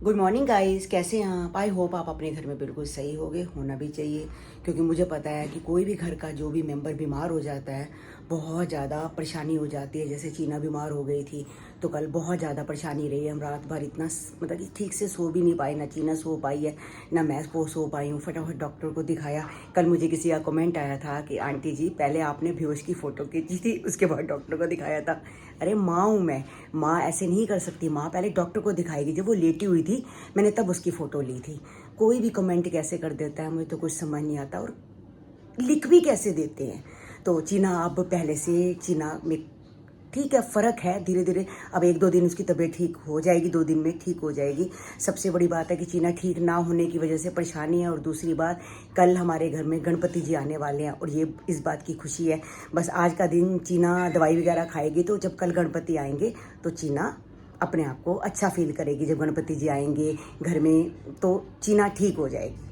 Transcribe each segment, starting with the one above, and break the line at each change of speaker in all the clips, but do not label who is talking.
Good morning guys, कैसे हैं आप? आई होप आप अपने घर में बिल्कुल सही होगे, होना भी चाहिए। क्योंकि मुझे पता है कि कोई भी घर का जो भी मेंबर बीमार हो जाता है बहुत ज़्यादा परेशानी हो जाती है। जैसे चीना बीमार हो गई थी तो कल बहुत ज़्यादा परेशानी रही। हम रात भर इतना मतलब कि ठीक से सो भी नहीं पाए, ना चीना सो पाई है ना मैं सो पाई हूँ। फटाफट डॉक्टर को दिखाया। कल मुझे किसी का कमेंट आया था कि आंटी जी पहले आपने बेहोश की फ़ोटो खींची थी, उसके बाद डॉक्टर को दिखाया था। अरे माँ हूँ मैं, माँ ऐसे नहीं कर सकती। माँ पहले डॉक्टर को दिखाएगी। जब वो लेटी हुई थी मैंने तब उसकी फ़ोटो ली थी। कोई भी कमेंट कैसे कर देता है, मुझे तो कुछ समझ नहीं आता। और लिख भी कैसे देते हैं। तो चीना अब पहले से चीना में ठीक है, फ़र्क है धीरे धीरे। अब 1-2 दिन उसकी तबीयत ठीक हो जाएगी, 2 दिन में ठीक हो जाएगी। सबसे बड़ी बात है कि चीना ठीक ना होने की वजह से परेशानी है। और दूसरी बात, कल हमारे घर में गणपति जी आने वाले हैं और ये इस बात की खुशी है। बस आज का दिन चीना दवाई वगैरह खाएगी, तो जब कल गणपति आएंगे तो चीना अपने आप को अच्छा फील करेगी। जब गणपति जी आएंगे घर में तो चीना ठीक हो जाएगी।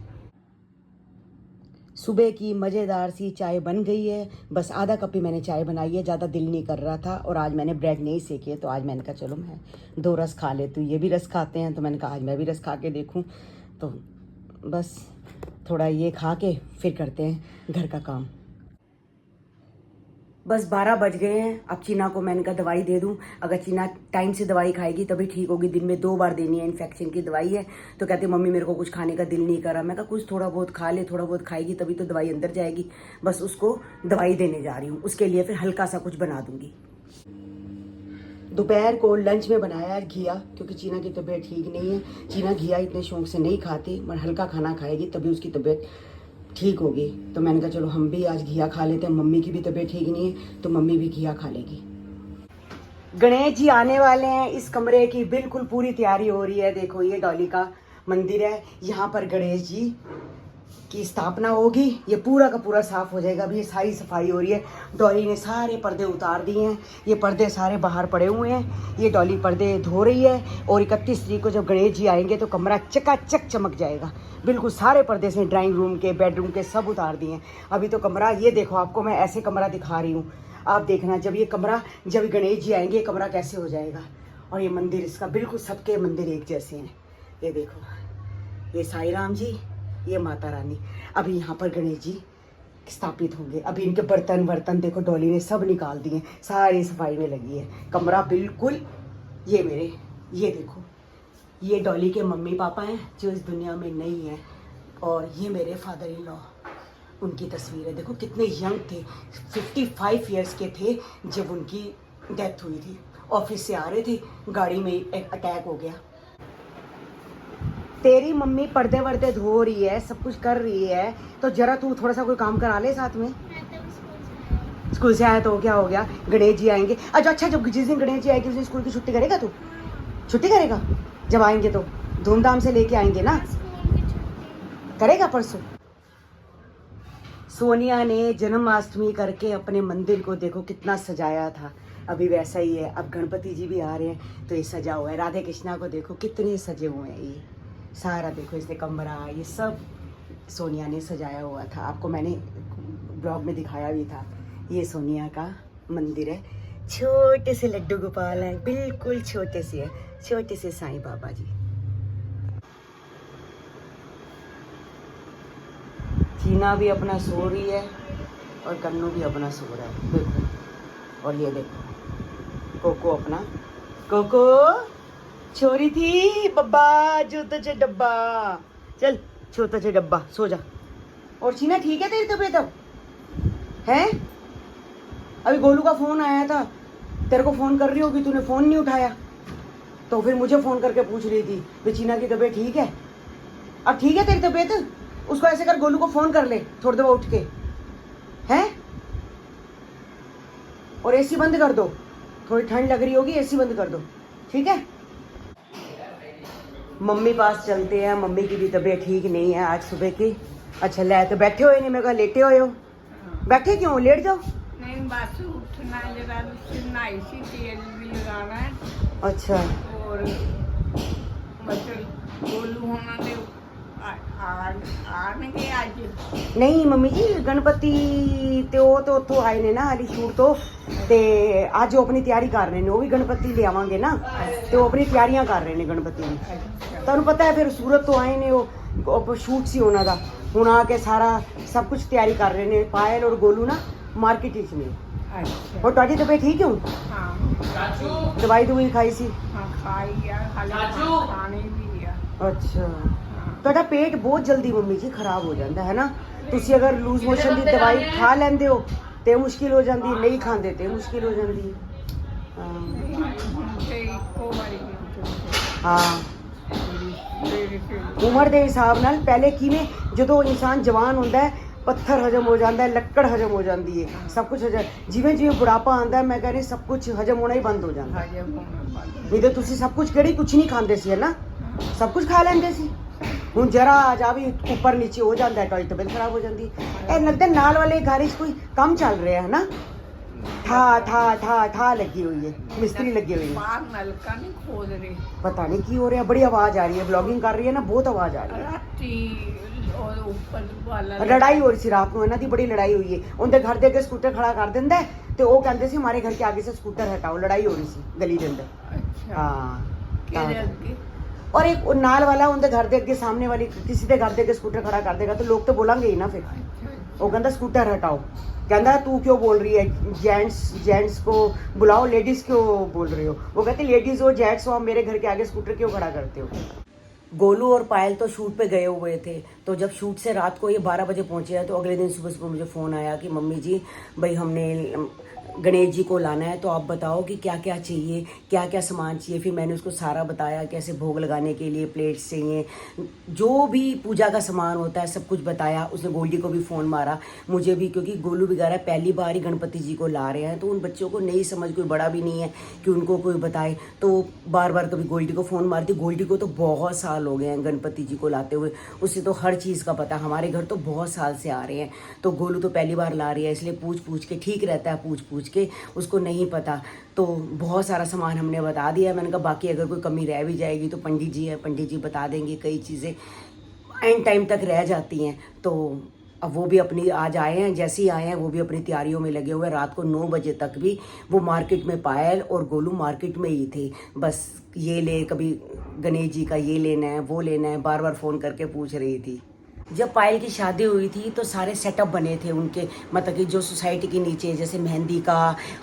सुबह की मज़ेदार सी चाय बन गई है। बस आधा कप ही मैंने चाय बनाई है, ज़्यादा दिल नहीं कर रहा था। और आज मैंने ब्रेड नहीं सेकी है, तो आज मैंने कहा चलो मैं 2 रस खा लेती हूँ। ये भी रस खाते हैं तो मैंने कहा आज मैं भी रस खा के देखूँ। तो बस थोड़ा ये खा के फिर करते हैं घर का काम। बस 12 बज गए हैं। अब चीना को मैंने कहा दवाई दे दूं। अगर चीना टाइम से दवाई खाएगी तभी ठीक होगी। दिन में 2 बार देनी है, इन्फेक्शन की दवाई है। तो कहते मम्मी मेरे को कुछ खाने का दिल नहीं कर रहा। मैं कहा कुछ थोड़ा बहुत खा ले, थोड़ा बहुत खाएगी तभी तो दवाई अंदर जाएगी। बस उसको दवाई देने जा रही हूँ, उसके लिए फिर हल्का सा कुछ बना दूंगी। दोपहर को लंच में बनाया है घिया, क्योंकि चीना की तबीयत ठीक नहीं है। चीना घिया इतने शौक से नहीं खाती, मगर हल्का खाना खाएगी तभी उसकी तबीयत ठीक होगी। तो मैंने कहा चलो हम भी आज घिया खा लेते हैं। मम्मी की भी तबीयत ठीक नहीं है तो मम्मी भी घिया खा लेगी। गणेश जी आने वाले हैं। इस कमरे की बिल्कुल पूरी तैयारी हो रही है। देखो ये डॉली का मंदिर है, यहाँ पर गणेश जी की स्थापना होगी। ये पूरा का पूरा साफ हो जाएगा। अभी ये सारी सफाई हो रही है। डॉली ने सारे पर्दे उतार दिए हैं, ये पर्दे सारे बाहर पड़े हुए हैं। ये डॉली पर्दे धो रही है। और 31 तारीख को जब गणेश जी आएंगे तो कमरा चकाचक चमक जाएगा। बिल्कुल सारे पर्दे से ड्राइंग रूम के, बेडरूम के सब उतार दिए हैं। अभी तो कमरा ये देखो, आपको मैं ऐसे कमरा दिखा रही हूँ। आप देखना जब गणेश जी आएंगे कमरा कैसे हो जाएगा। और ये मंदिर इसका बिल्कुल सबके मंदिर एक जैसे हैं। ये देखो, ये साईं राम जी, ये माता रानी। अभी यहाँ पर गणेश जी स्थापित होंगे। अभी इनके बर्तन देखो डॉली ने सब निकाल दिए, सारी सफाई में लगी है। कमरा बिल्कुल ये देखो, ये डॉली के मम्मी पापा हैं जो इस दुनिया में नहीं है। और ये मेरे फादर इन लॉ, उनकी तस्वीरें देखो कितने यंग थे। 55 ईयर्स के थे जब उनकी डेथ हुई थी। ऑफिस से आ रहे थे, गाड़ी में एक अटैक हो गया। तेरी मम्मी पर्दे वर्दे धो रही है, सब कुछ कर रही है, तो जरा तू थोड़ा सा कोई काम करा ले साथ में। स्कूल से आया तो क्या हो गया, गणेश जी आएंगे। अच्छा, जब जिस दिन गणेश जी आएंगे उस दिन स्कूल की छुट्टी करेगा तू? छुट्टी करेगा? जब आएंगे तो धूमधाम से लेके आएंगे ना, करेगा परसों। सोनिया ने जन्माष्टमी करके अपने मंदिर को देखो कितना सजाया था। अभी वैसा ही है। अब गणपति जी भी आ रहे हैं तो ये सजा हुआ है। राधे कृष्णा को देखो कितने सजे हुए हैं। ये सारा देखो, इसने कमरा ये सब सोनिया ने सजाया हुआ था। आपको मैंने ब्लॉग में दिखाया भी था। ये सोनिया का मंदिर है। छोटे से लड्डू गोपाल हैं, बिल्कुल छोटे से है, छोटे से साईं बाबा जी। चीना भी अपना सो रही है और कन्नू भी अपना सो रहा है, देखो। और ये देखो कोको अपना, कोको छोरी थी बब्बा छोटा सा डब्बा, चल छोटा सा डब्बा सो जा। और चीना ठीक है तेरी तबीयत अब है? अभी गोलू का फोन आया था, तेरे को फोन कर रही होगी, तूने फोन नहीं उठाया तो फिर मुझे फोन करके पूछ रही थी कि चीना की तबीयत ठीक है? अब ठीक है तेरी तबीयत? उसको ऐसे कर, गोलू को फोन कर ले थोड़ी देर उठ के, हैं? और एसी बंद कर दो, थोड़ी ठंड लग रही होगी, एसी बंद कर दो, ठीक है? मम्मी पास चलते हैं। मम्मी की भी तबीयत ठीक नहीं है आज सुबह की। अच्छा ले, तो बैठे हुए नहीं, मैं कहा लेटे हुए हो। बैठे क्यों, लेट जाओ।
नहीं बस उठना जरा, नहाई सी, तेल भी लगाना है।
अच्छा,
और मतलब गोलू होना ने ਆਣਗੇ ਅੱਜ
ਨਹੀਂ ਮੰਮੀ ਜੀ ਗਣਪਤੀ ਤੇ ਉਹ ਤੇ ਉੱਥੋਂ ਆਏ ਨੇ ਨਾ ਹਾਲੀ ਸ਼ੂਟ ਤੋਂ ਤੇ ਅੱਜ ਉਹ ਆਪਣੀ ਤਿਆਰੀ ਕਰ ਰਹੇ ਨੇ ਉਹ ਵੀ ਗਣਪਤੀ ਲਿਆਵਾਂਗੇ ਨਾ ਤੇ ਉਹ ਆਪਣੀ ਤਿਆਰੀਆਂ ਕਰ ਰਹੇ ਨੇ ਗਣਪਤੀ ਦੀ ਤੁਹਾਨੂੰ ਪਤਾ ਹੈ ਫਿਰ ਸੂਰਤ ਤੋਂ ਆਏ ਨੇ ਉਹ ਸ਼ੂਟ ਸੀ ਉਹਨਾਂ ਦਾ ਹੁਣ ਆ ਕੇ ਸਾਰਾ ਸਭ ਕੁਝ ਤਿਆਰੀ ਕਰ ਰਹੇ ਨੇ ਪਾਇਲ ਔਰ ਗੋਲੂ ਨਾ ਮਾਰਕੀਟ ਵਿੱਚ ਨੇ
ਅੱਛਾ
ਹੋਰ ਤੁਹਾਡੀ ਤਬੀਅਤ ਠੀਕ ਹੈ ਹੁਣ
ਹਾਂ
ਦਵਾਈ ਦਵਾਈ ਖਾਈ ਸੀ
ਹਾਂ ਖਾਈ ਆ ਹਾਲੇ ਖਾਣੇ ਵੀ ਆ
ਅੱਛਾ ਤੁਹਾਡਾ ਪੇਟ ਬਹੁਤ ਜਲਦੀ ਮੰਮੀ ਜੀ ਖਰਾਬ ਹੋ ਜਾਂਦਾ ਹੈ ਨਾ ਤੁਸੀਂ ਅਗਰ ਲੂਜ਼ ਮੋਸ਼ਨ ਦੀ ਦਵਾਈ ਖਾ ਲੈਂਦੇ ਹੋ ਤੇ ਮੁਸ਼ਕਿਲ ਹੋ ਜਾਂਦੀ ਨਹੀਂ ਖਾਂਦੇ ਤੇ ਮੁਸ਼ਕਿਲ ਹੋ ਜਾਂਦੀ
ਤੇ ਇੱਕੋ ਵਾਰੀ
ਹਾਂ ਉਮਰ ਦੇ ਹਿਸਾਬ ਨਾਲ ਪਹਿਲੇ ਕਿਵੇਂ ਜਦੋਂ ਇਨਸਾਨ ਜਵਾਨ ਹੁੰਦਾ ਹੈ ਪੱਥਰ ਹਜਮ ਹੋ ਜਾਂਦਾ ਹੈ ਲੱਕੜ ਹਜਮ ਹੋ ਜਾਂਦੀ ਹੈ ਸਭ ਕੁਝ ਜਿਵੇਂ ਜਿਵੇਂ ਬੁਢਾਪਾ ਆਉਂਦਾ ਹੈ ਮੈਂ ਕਹਿੰਦੀ ਸਭ ਕੁਝ ਹਜਮ ਹੋਣਾ ਹੀ ਬੰਦ ਹੋ ਜਾਂਦਾ
ਹਾਜੇ
ਨਹੀਂ ਤਾਂ ਤੁਸੀਂ ਸਭ ਕੁਝ ਕਿਹੜੀ ਕੁਝ ਨਹੀਂ ਖਾਂਦੇ ਸੀ ਹੈ ਨਾ ਸਭ ਕੁਝ ਖਾ ਲੈਂਦੇ ਸੀ ਹੁਣ ਜਰਾ ਆ ਜਾ ਵੀ ਉੱਪਰ ਨੀਚੇ ਹੋ ਜਾਂਦਾ ਹੈ ਤੁਹਾਡੀ ਤਬੀਅਤ ਖਰਾਬ ਹੋ ਜਾਂਦੀ ਇਹ ਲੱਗਦਾ ਨਾਲ ਵਾਲੇ ਘਰ ਵਿੱਚ ਕੋਈ ਕੰਮ ਚੱਲ ਰਿਹਾ ਹੈ ਨਾ ਠਾ ਲੱਗੀ ਹੋਈ ਹੈ ਮਿਸਤਰੀ ਲੱਗੀ ਹੋਈ ਹੈ
ਬਾਹਰ ਨਲਕਾ ਨਹੀਂ ਖੋਦ ਰਹੇ
ਪਤਾ ਨਹੀਂ ਕੀ ਹੋ ਰਿਹਾ ਬੜੀ ਆਵਾਜ਼ ਆ ਰਹੀ ਹੈ ਵਲੌਗਿੰਗ ਕਰ ਰਹੀ ਹੈ ਨਾ ਬਹੁਤ ਆਵਾਜ਼ ਆ ਰਹੀ ਹੈ
ਰਾਤੀ ਉਹ ਉੱਪਰ ਵਾਲਾ
ਲੜਾਈ ਹੋ ਰਹੀ ਸੀ ਰਾਤ ਨੂੰ ਇਹਨਾਂ ਦੀ ਬੜੀ ਲੜਾਈ ਹੋਈ ਹੈ ਉਹਦੇ ਘਰ ਦੇ ਅੱਗੇ ਸਕੂਟਰ ਖੜਾ ਕਰ ਦਿੰਦਾ ਹੈ ਤੇ ਉਹ ਕਹਿੰਦੇ ਸੀ ਹਮਾਰੇ घर के आगे से स्कूटर हटाओ लड़ाई हो रही ਸੀ ਗਲੀ ਦੇ ਅੰਦਰ
ਅੱਛਾ
ਹਾਂ
ਕਿਹਦੇ ਅੱਗੇ
और एक नाल वाला उनके घर दे अगे सामने वाली किसी के घर दे अगे स्कूटर खड़ा कर देगा तो लोग तो बोलेंगे ही ना फिर वो कहता स्कूटर हटाओ कहता तू क्यों बोल रही है जेंट्स को बुलाओ लेडीज क्यों बोल रही हो वो कहते लेडीज हो जेंट्स हो आप मेरे घर के आगे स्कूटर क्यों खड़ा करते हो गोलू और पायल तो शूट पे गए हुए थे तो जब शूट से रात को ये 12 बजे पहुंचे हैं तो अगले दिन सुबह सुबह मुझे फ़ोन आया कि मम्मी जी भाई हमने गणेश जी को लाना है तो आप बताओ कि क्या क्या चाहिए क्या क्या सामान चाहिए फिर मैंने उसको सारा बताया कैसे भोग लगाने के लिए प्लेट्स चाहिए जो भी पूजा का सामान होता है सब कुछ बताया उसने गोल्डी को भी फ़ोन मारा मुझे भी क्योंकि गोलू वगैरह पहली बार ही गणपति जी को ला रहे हैं तो उन बच्चों को नहीं समझ कोई बड़ा भी नहीं है कि उनको कोई बताए तो बार बार कभी गोल्डी को फ़ोन मारती गोल्डी को तो बहुत साल हो गए हैं गणपति जी को लाते हुए उससे तो हर चीज़ का पता हमारे घर तो बहुत साल से आ रहे हैं तो गोलू तो पहली बार ला रही है इसलिए पूछ के ठीक रहता है पूछ के उसको नहीं पता तो बहुत सारा सामान हमने बता दिया मैंने कहा बाकी अगर कोई कमी रह भी जाएगी तो पंडित जी है पंडित जी बता देंगे कई चीज़ें एंड टाइम तक रह जाती हैं तो अब वो भी अपनी आज आए हैं जैसे ही आए हैं वो भी अपनी तैयारियों में लगे हुए हैं रात को 9 बजे तक भी वो मार्केट में पायल और गोलू मार्केट में ही थे बस ये ले कभी गणेश जी का ये लेना है वो लेना है बार बार फ़ोन करके पूछ रही थी जब पायल की शादी हुई थी तो सारे सेटअप बने थे उनके मतलब कि जो सोसाइटी के नीचे जैसे मेहंदी का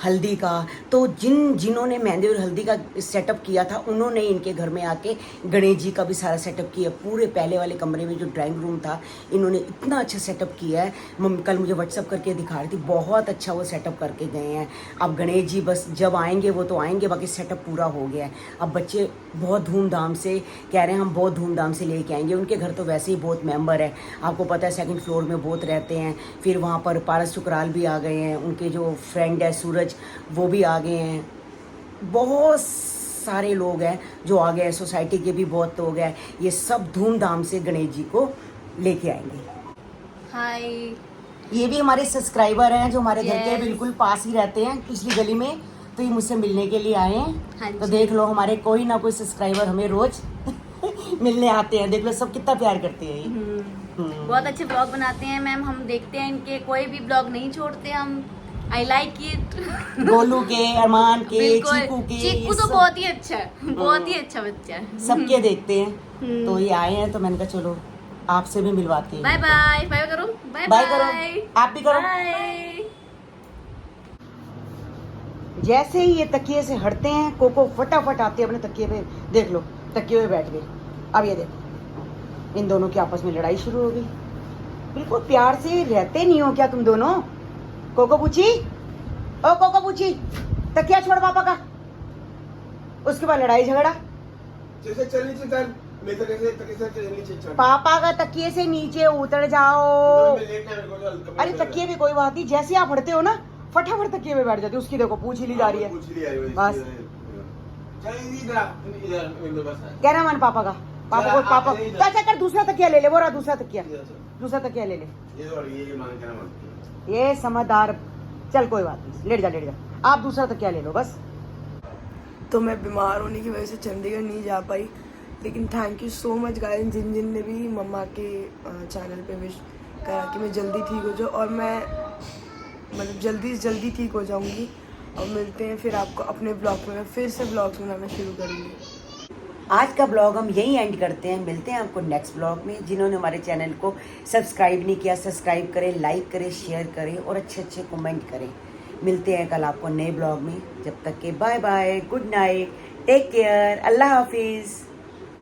हल्दी का तो जिन्होंने मेहंदी और हल्दी का सेटअप किया था उन्होंने इनके घर में आके गणेश जी का भी सारा सेटअप किया पूरे पहले वाले कमरे में जो ड्राइंग रूम था इन्होंने इतना अच्छा सेटअप किया है मम्मी कल मुझे व्हाट्सअप करके दिखा रही थी बहुत अच्छा वो सेटअप करके गए हैं अब गणेश जी बस जब आएंगे वो तो आएंगे बाकी सेटअप पूरा हो गया है अब बच्चे बहुत धूमधाम से कह रहे हैं हम बहुत धूमधाम से लेके आएंगे उनके घर तो वैसे ही बहुत मेंबर है आपको पता है सेकंड फ्लोर में बहुत रहते हैं फिर वहाँ पर पारस सुकराल भी आ गए हैं उनके जो फ्रेंड है सूरज वो भी आ गए हैं बहुत सारे लोग हैं जो आ गए हैं सोसाइटी के भी बहुत लोग हैं ये सब धूमधाम से गणेश जी को लेके आएंगे
हाय
ये भी हमारे सब्सक्राइबर हैं जो हमारे घर के
Yes.
बिल्कुल पास ही रहते हैं पिछली गली में तो ये मुझसे मिलने के लिए आए हैं
हाँ
तो
जी।
देख लो हमारे कोई ना कोई सब्सक्राइबर हमें रोज मिलने आते हैं देख लो सब कितना प्यार करते हैं ये।
बहुत अच्छे ब्लॉग बनाते हैं मैम हम देखते हैं इनके कोई भी ब्लॉग नहीं छोड़ते हम आई लाइक इट
गोलू के अरमान के चीकू के
चीकू
ये
तो
सब-
बहुत ही अच्छा है बहुत ही अच्छा बच्चा है
सबके देखते हैं तो ये आए हैं तो मैंने कहा चलो आपसे भी मिलवाती
बाय
हैं
बाय बाय करो बाय
बाय करो आप भी करो
बाय
जैसे ही ये तकिए से हटते हैं कोको फटाफट आती है अपने तकिए पे देख लो तकिए पे बैठ गए अब ये देखो इन दोनों की आपस में लड़ाई शुरू हो गई बिल्कुल प्यार से रहते नहीं हो क्या तुम दोनों कोको पूछी ओ कोको पूछी तकिया छोड़ पापा का उसके बाद लड़ाई झगड़ा
जैसे चल नीचे चल मैं तो कैसे चल नीचे चल
पापा का तकिए से नीचे उतर जाओ
मैं लेट है मेरे को तो
अरे तकिए भी कोई बात नहीं जैसे आप हटते हो ना फटाफट तकिए पे बैठ जाती हो उसकी देखो पूछ ही ली जा रही है
पूछ लिया है
बस।
चल इधर बस
कह रहा मन पापा का पापा को
चला,
पापा
आप इधर।
चल कर दूसरा तकिया ले ले वो रहा दूसरा तकिया दूसरा तकिया ले ले
ये और ये मांग के ना मांग
ये समझदार चल कोई बात नहीं लेट जा आप दूसरा तकिया ले लो बस
तो मैं बीमार होने की वजह से चंडीगढ़ नहीं जा पाई लेकिन thank you so much guys जिन जिन ने भी मम्मा के चैनल पे विश करा कि मैं जल्दी ठीक हो जाऊँ, और मैं मतलब जल्दी से जल्दी ठीक हो जाऊँगी। और मिलते हैं फिर आपको अपने ब्लॉग में, मैं फिर से ब्लॉग्स बनाना शुरू करूँगी।
आज का ब्लॉग हम यहीं एंड करते हैं। मिलते हैं आपको नेक्स्ट ब्लॉग में। जिन्होंने हमारे चैनल को सब्सक्राइब नहीं किया, सब्सक्राइब करें, लाइक करें, शेयर करें और अच्छे अच्छे कमेंट करें। मिलते हैं कल आपको नए ब्लॉग में। जब तक के bye bye, good night, take care, अल्लाह हाफिज़।